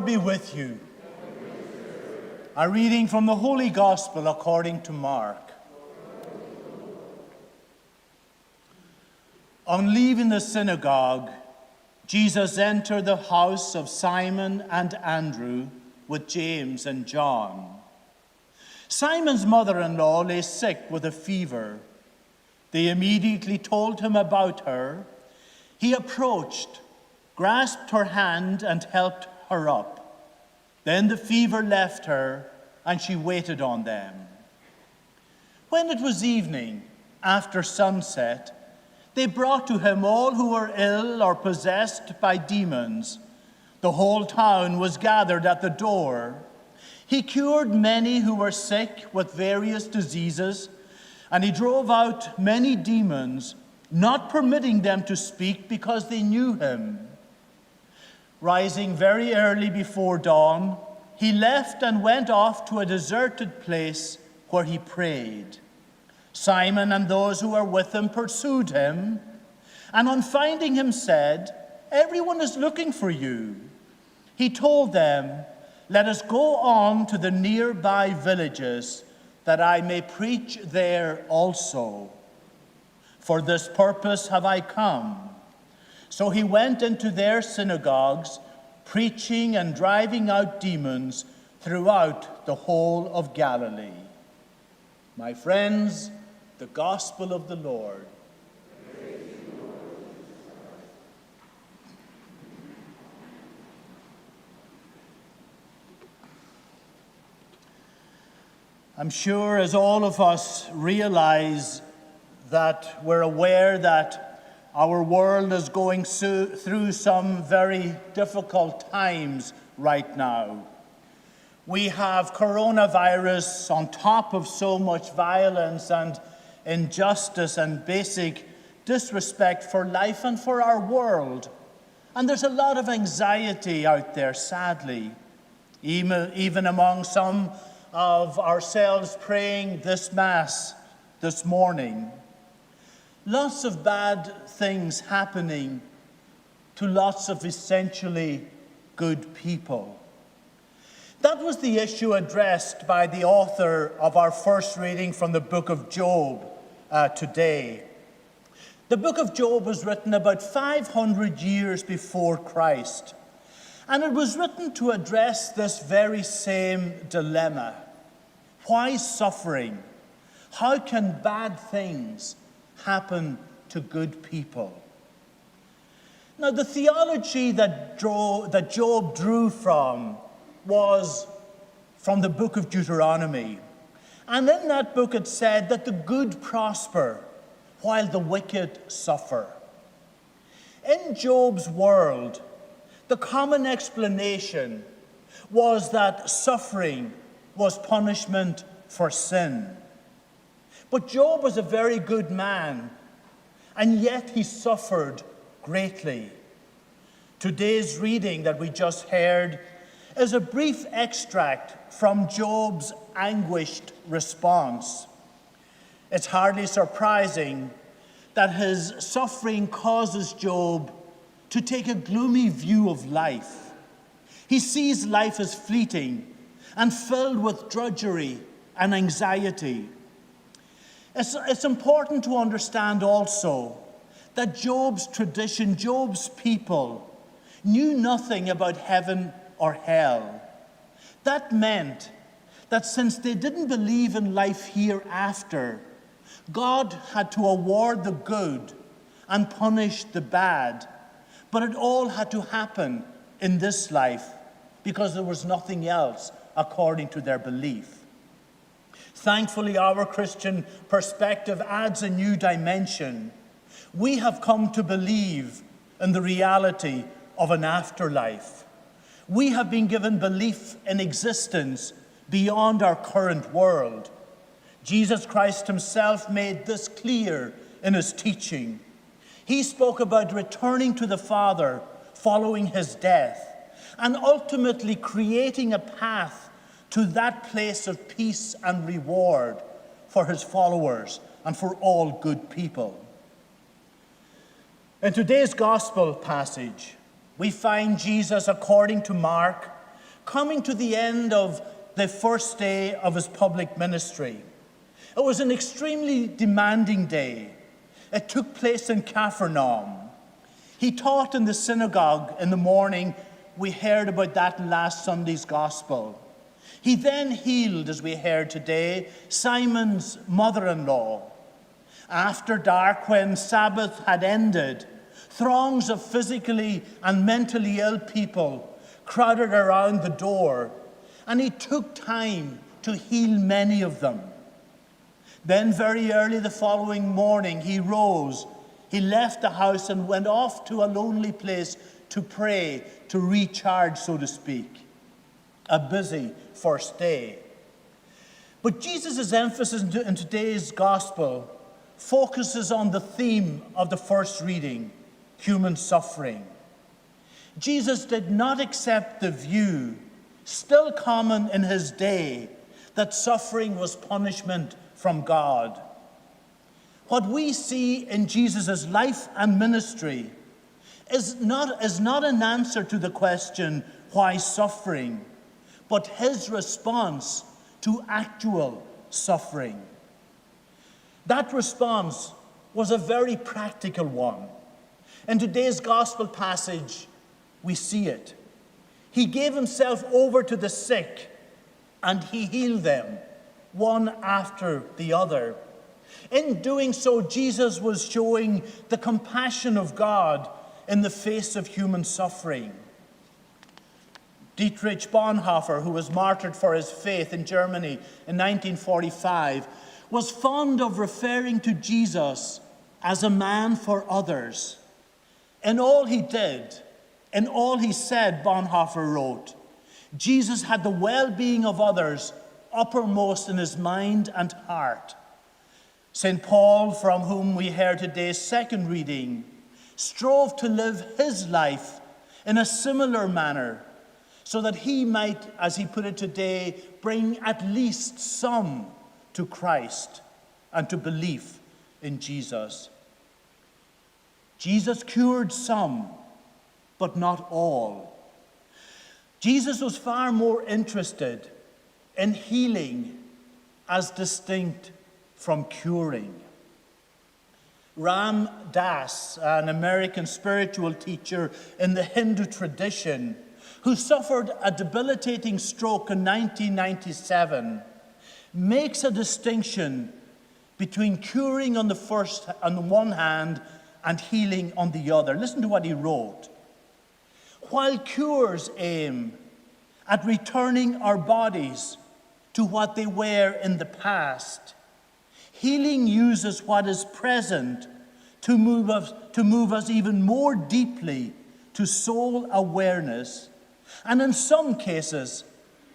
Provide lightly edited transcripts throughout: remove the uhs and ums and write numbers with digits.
Lord be with you. A reading from the Holy Gospel according to Mark. On leaving the synagogue, Jesus entered the house of Simon and Andrew with James and John. Simon's mother-in-law lay sick with a fever. They immediately told him about her. He approached, grasped her hand, and helped her up. Then the fever left her, and she waited on them. When it was evening, after sunset, they brought to him all who were ill or possessed by demons. The whole town was gathered at the door. He cured many who were sick with various diseases, and he drove out many demons, not permitting them to speak because they knew him. Rising very early before dawn, he left and went off to a deserted place where he prayed. Simon and those who were with him pursued him, and on finding him said, "Everyone is looking for you." He told them, "Let us go on to the nearby villages, that I may preach there also. For this purpose have I come." So he went into their synagogues, preaching and driving out demons throughout the whole of Galilee. My friends, the gospel of the Lord. I'm sure as all of us realize that we're aware that our world is going through some very difficult times right now. We have coronavirus on top of so much violence and injustice and basic disrespect for life and for our world. And there's a lot of anxiety out there, sadly, even among some of ourselves praying this Mass this morning. Lots of bad things happening to lots of essentially good people. That was the issue addressed by the author of our first reading from the book of Job today. The book of Job was written about 500 years before Christ, and it was written to address this very same dilemma. Why suffering? How can bad things happen to good people? Now, the theology that Job drew from was from the book of Deuteronomy. And in that book it said that the good prosper while the wicked suffer. In Job's world, the common explanation was that suffering was punishment for sin. But Job was a very good man, and yet he suffered greatly. Today's reading that we just heard is a brief extract from Job's anguished response. It's hardly surprising that his suffering causes Job to take a gloomy view of life. He sees life as fleeting and filled with drudgery and anxiety. It's important to understand also that Job's tradition, Job's people, knew nothing about heaven or hell. That meant that since they didn't believe in life hereafter, God had to award the good and punish the bad. But it all had to happen in this life because there was nothing else according to their belief. Thankfully, our Christian perspective adds a new dimension. We have come to believe in the reality of an afterlife. We have been given belief in existence beyond our current world. Jesus Christ himself made this clear in his teaching. He spoke about returning to the Father following his death and ultimately creating a path to that place of peace and reward for his followers and for all good people. In today's gospel passage, we find Jesus, according to Mark, coming to the end of the first day of his public ministry. It was an extremely demanding day. It took place in Capernaum. He taught in the synagogue in the morning. We heard about that in last Sunday's gospel. He then healed, as we heard today, Simon's mother-in-law. After dark, when Sabbath had ended, throngs of physically and mentally ill people crowded around the door, and he took time to heal many of them. Then very early the following morning, he rose. He left the house and went off to a lonely place to pray, to recharge, so to speak. A busy first day. But Jesus' emphasis in today's gospel focuses on the theme of the first reading, human suffering. Jesus did not accept the view, still common in his day, that suffering was punishment from God. What we see in Jesus' life and ministry is not an answer to the question, why suffering, but his response to actual suffering. That response was a very practical one. In today's gospel passage, we see it. He gave himself over to the sick, and he healed them, one after the other. In doing so, Jesus was showing the compassion of God in the face of human suffering. Dietrich Bonhoeffer, who was martyred for his faith in Germany in 1945, was fond of referring to Jesus as a man for others. In all he did, in all he said, Bonhoeffer wrote, Jesus had the well-being of others uppermost in his mind and heart. St. Paul, from whom we heard today's second reading, strove to live his life in a similar manner so that he might, as he put it today, bring at least some to Christ and to belief in Jesus. Jesus cured some, but not all. Jesus was far more interested in healing as distinct from curing. Ram Dass, an American spiritual teacher in the Hindu tradition, who suffered a debilitating stroke in 1997, makes a distinction between curing on the one hand and healing on the other. Listen to what he wrote. While cures aim at returning our bodies to what they were in the past, healing uses what is present to move us even more deeply to soul awareness, and in some cases,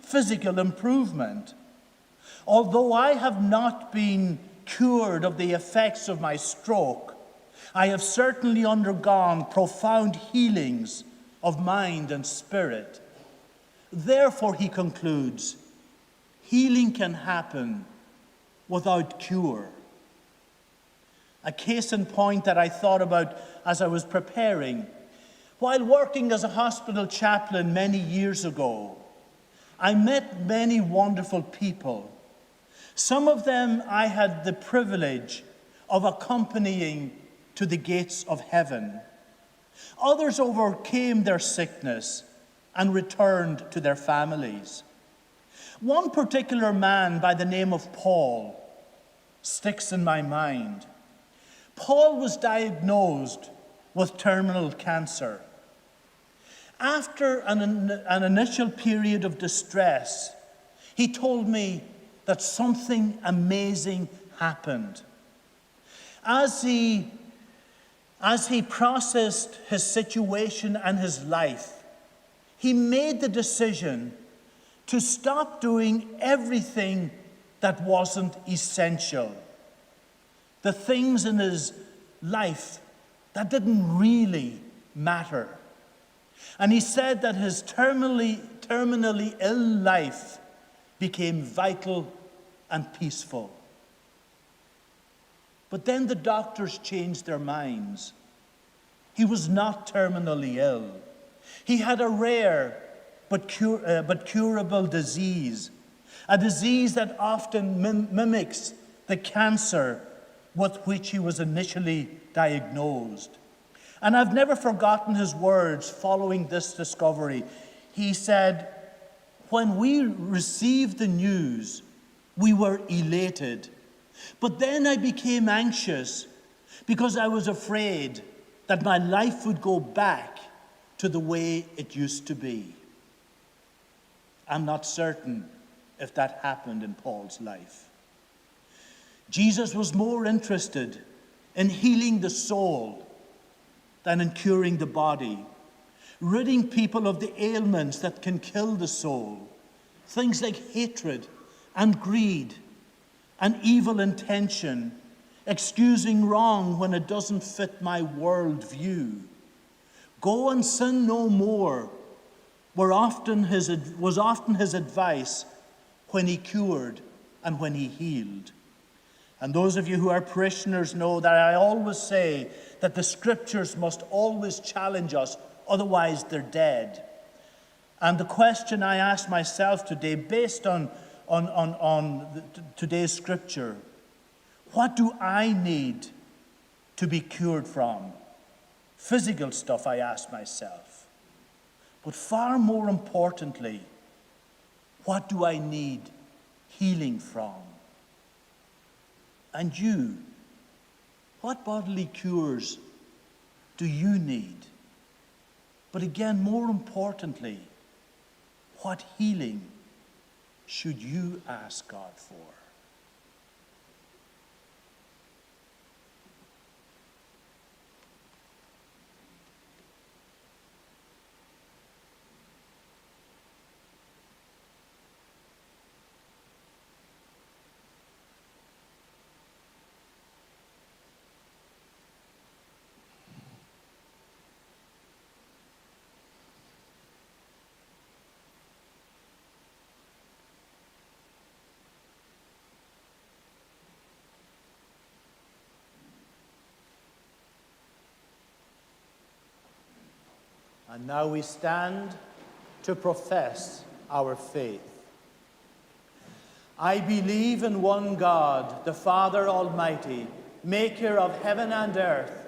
physical improvement. Although I have not been cured of the effects of my stroke, I have certainly undergone profound healings of mind and spirit. Therefore, he concludes, healing can happen without cure. A case in point that I thought about as I was preparing. While working as a hospital chaplain many years ago, I met many wonderful people. Some of them I had the privilege of accompanying to the gates of heaven. Others overcame their sickness and returned to their families. One particular man by the name of Paul sticks in my mind. Paul was diagnosed with terminal cancer. After an initial period of distress, he told me that something amazing happened. As he processed his situation and his life, he made the decision to stop doing everything that wasn't essential. The things in his life that didn't really matter. And he said that his terminally ill life became vital and peaceful. But then the doctors changed their minds. He was not terminally ill. He had a rare but curable disease, a disease that often mimics the cancer with which he was initially diagnosed. And I've never forgotten his words following this discovery. He said, "When we received the news, we were elated. But then I became anxious because I was afraid that my life would go back to the way it used to be." I'm not certain if that happened in Paul's life. Jesus was more interested in healing the soul than in curing the body, ridding people of the ailments that can kill the soul, things like hatred and greed and evil intention, excusing wrong when it doesn't fit my worldview. Go and sin no more was often his advice when he cured and when he healed. And those of you who are parishioners know that I always say that the scriptures must always challenge us, otherwise they're dead. And the question I ask myself today, based on today's scripture, what do I need to be cured from? Physical stuff, I ask myself. But far more importantly, what do I need healing from? And you, what bodily cures do you need? But again, more importantly, what healing should you ask God for? And now we stand to profess our faith. I believe in one God, the Father Almighty, maker of heaven and earth,